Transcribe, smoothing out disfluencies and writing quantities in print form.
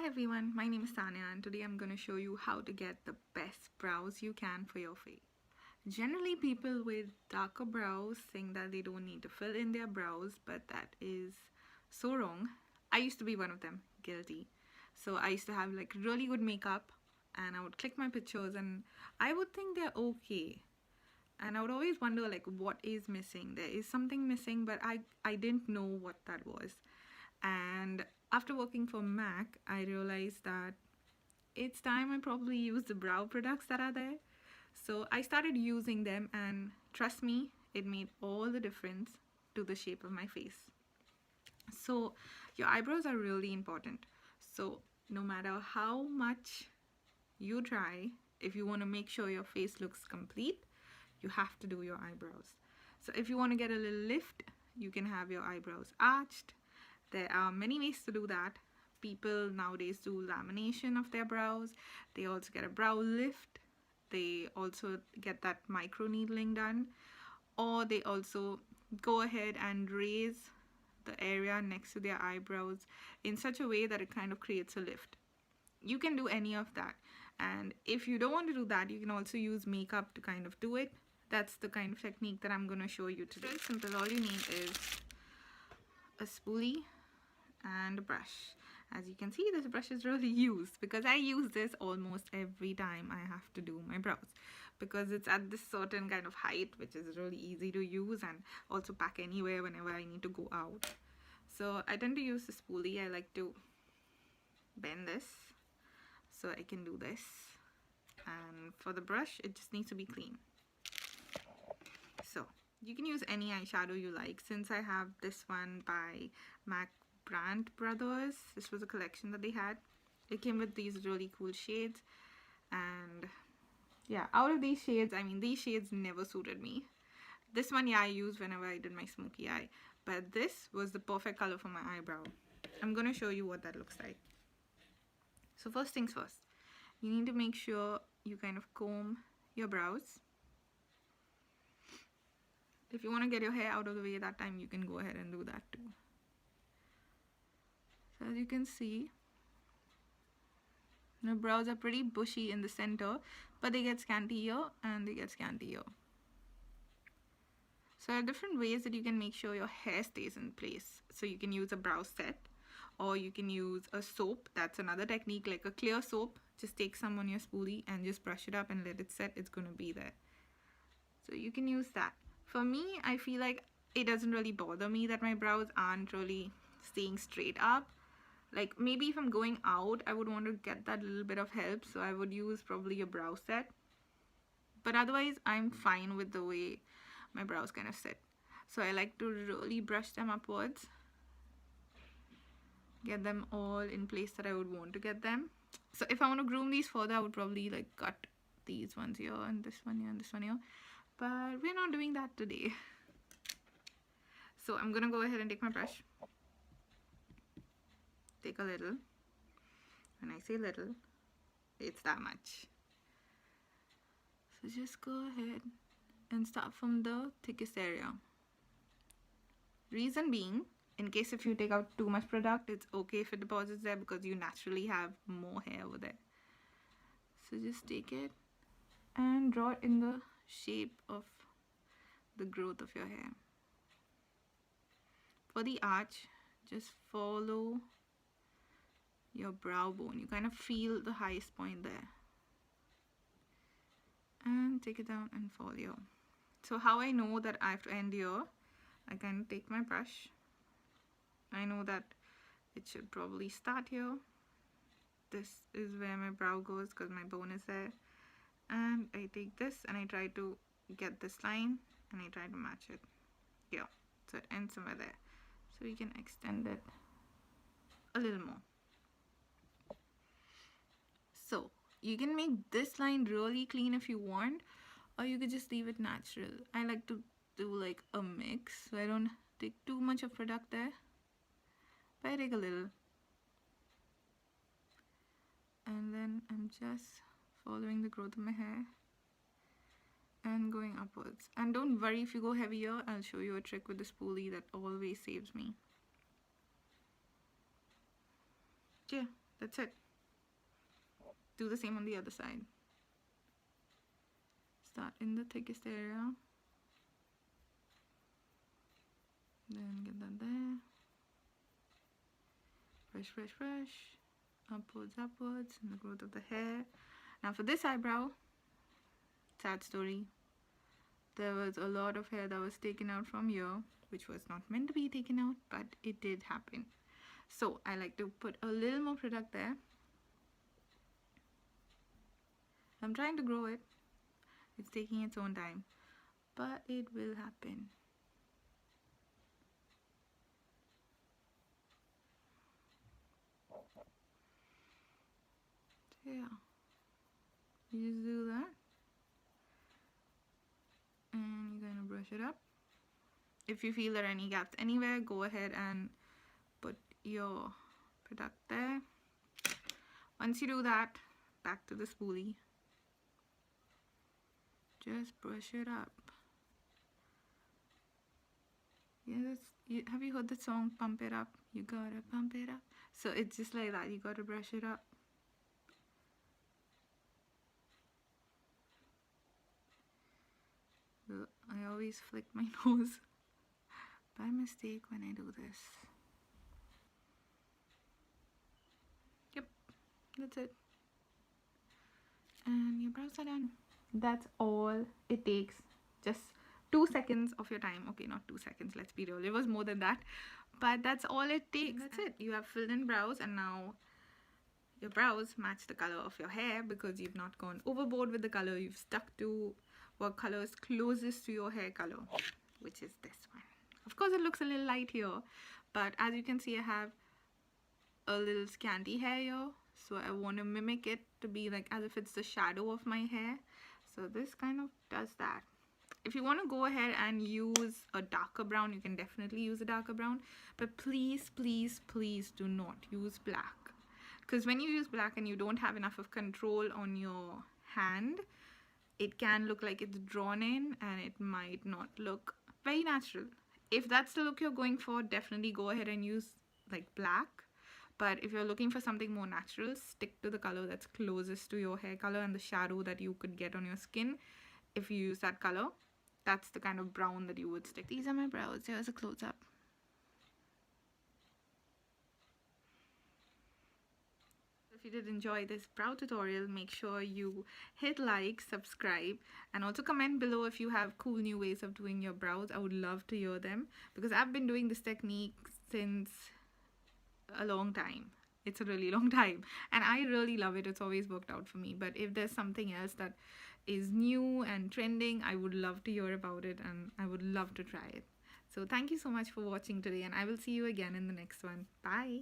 everyone, my name is Tanya and today I'm going to show you how to get the best brows you can for your face. Generally, people with darker brows think that they don't need to fill in their brows, but that is so wrong. I used to be one of them, guilty. So I used to have like really good makeup and I would click my pictures and I would think they're okay. And I would always wonder like what is missing. There is something missing, but I didn't know what that was. And after working for MAC, I realized that it's time I probably use the brow products that are there. So I started using them and trust me, it made all the difference to the shape of my face. So your eyebrows are really important. So no matter how much you try, if you want to make sure your face looks complete, you have to do your eyebrows. So if you want to get a little lift, you can have your eyebrows arched. There are many ways to do that. People nowadays do lamination of their brows. They also get a brow lift. They also get that micro needling done. Or they also go ahead and raise the area next to their eyebrows in such a way that it kind of creates a lift. You can do any of that. And if you don't want to do that, you can also use makeup to kind of do it. That's the kind of technique that I'm going to show you today. Very simple. All you need is a spoolie and a brush. As you can see, this brush is really used because I use this almost every time I have to do my brows, because it's at this certain kind of height which is really easy to use and also pack anywhere whenever I need to go out. So I tend to use the spoolie. I like to bend this so I can do this, and for the brush it just needs to be clean. So you can use any eyeshadow you like. Since I have this one by MAC Brand Brothers, this was a collection that they had. It came with these really cool shades, and yeah, out of these shades, I mean, these shades never suited me. This one, yeah, I used whenever I did my smoky eye, but this was the perfect color for my eyebrow. I'm gonna show you what that looks like. So first things first, you need to make sure you kind of comb your brows. If you want to get your hair out of the way that time, you can go ahead and do that too. So as you can see, the brows are pretty bushy in the center, but they get scanty here and they get scanty here. So there are different ways that you can make sure your hair stays in place. So you can use a brow set, or you can use a soap. That's another technique, like a clear soap. Just take some on your spoolie and just brush it up and let it set. It's going to be there. So you can use that. For me, I feel like it doesn't really bother me that my brows aren't really staying straight up. Like maybe if I'm going out, I would want to get that little bit of help, so I would use probably a brow set. But otherwise, I'm fine with the way my brows kind of sit. So I like to really brush them upwards, get them all in place that I would want to get them. So if I want to groom these further, I would probably like cut these ones here and this one here and this one here. But we're not doing that today. So I'm gonna go ahead and take my brush. Take a little. When I say little, it's that much. So just go ahead and start from the thickest area. Reason being, in case if you take out too much product, it's okay if it deposits there because you naturally have more hair over there. So just take it and draw it in the shape of the growth of your hair. For the arch, just follow your brow bone. You kind of feel the highest point there, and take it down and follow here. So how I know that I have to end here, I kind of take my brush. I know that it should probably start here. This is where my brow goes because my bone is there, and I take this and I try to get this line and I try to match it here, so it ends somewhere there. So we can extend it a little more. So you can make this line really clean if you want, or you could just leave it natural. I like to do like a mix, so I don't take too much of product there, but I take a little. And then I'm just following the growth of my hair and going upwards. And don't worry if you go heavier, I'll show you a trick with the spoolie that always saves me. Yeah, That's it. Do the same on the other side. Start in the thickest area. Then get that there. Brush, brush, brush. Upwards, upwards in the growth of the hair. Now for this eyebrow, sad story. There was a lot of hair that was taken out from here, which was not meant to be taken out, but it did happen. So I like to put a little more product there. I'm trying to grow it. It's taking its own time, but it will happen. So yeah, you just do that, and you're gonna brush it up. If you feel there are any gaps anywhere, go ahead and put your product there. Once you do that, back to the spoolie. Just brush it up. Yeah, have you heard the song Pump It Up? You gotta pump it up. So it's just like that, you gotta brush it up. I always flick my nose by mistake when I do this. Yep, that's it. And your brows are done. That's all it takes. Just 2 seconds of your time. Okay, not 2 seconds, let's be real. It was more than that. But that's all it takes. That's it. You have filled in brows, and now your brows match the color of your hair because you've not gone overboard with the color. You've stuck to what color is closest to your hair color, which is this one. Of course, it looks a little light here, but as you can see, I have a little scanty hair here. So I want to mimic it to be like as if it's the shadow of my hair. So this kind of does that. If you want to go ahead and use a darker brown, you can definitely use a darker brown. But please, please, please do not use black. Because when you use black and you don't have enough of control on your hand, it can look like it's drawn in and it might not look very natural. If that's the look you're going for, definitely go ahead and use like black. But if you're looking for something more natural, stick to the color that's closest to your hair color and the shadow that you could get on your skin. If you use that color, that's the kind of brown that you would stick. These are my brows. Here's a close-up. If you did enjoy this brow tutorial, make sure you hit like, subscribe, and also comment below if you have cool new ways of doing your brows. I would love to hear them because I've been doing this technique since a long time. It's a really long time and I really love it. It's always worked out for me. But if there's something else that is new and trending, I would love to hear about it and I would love to try it. So thank you so much for watching today, and I will see you again in the next one. Bye.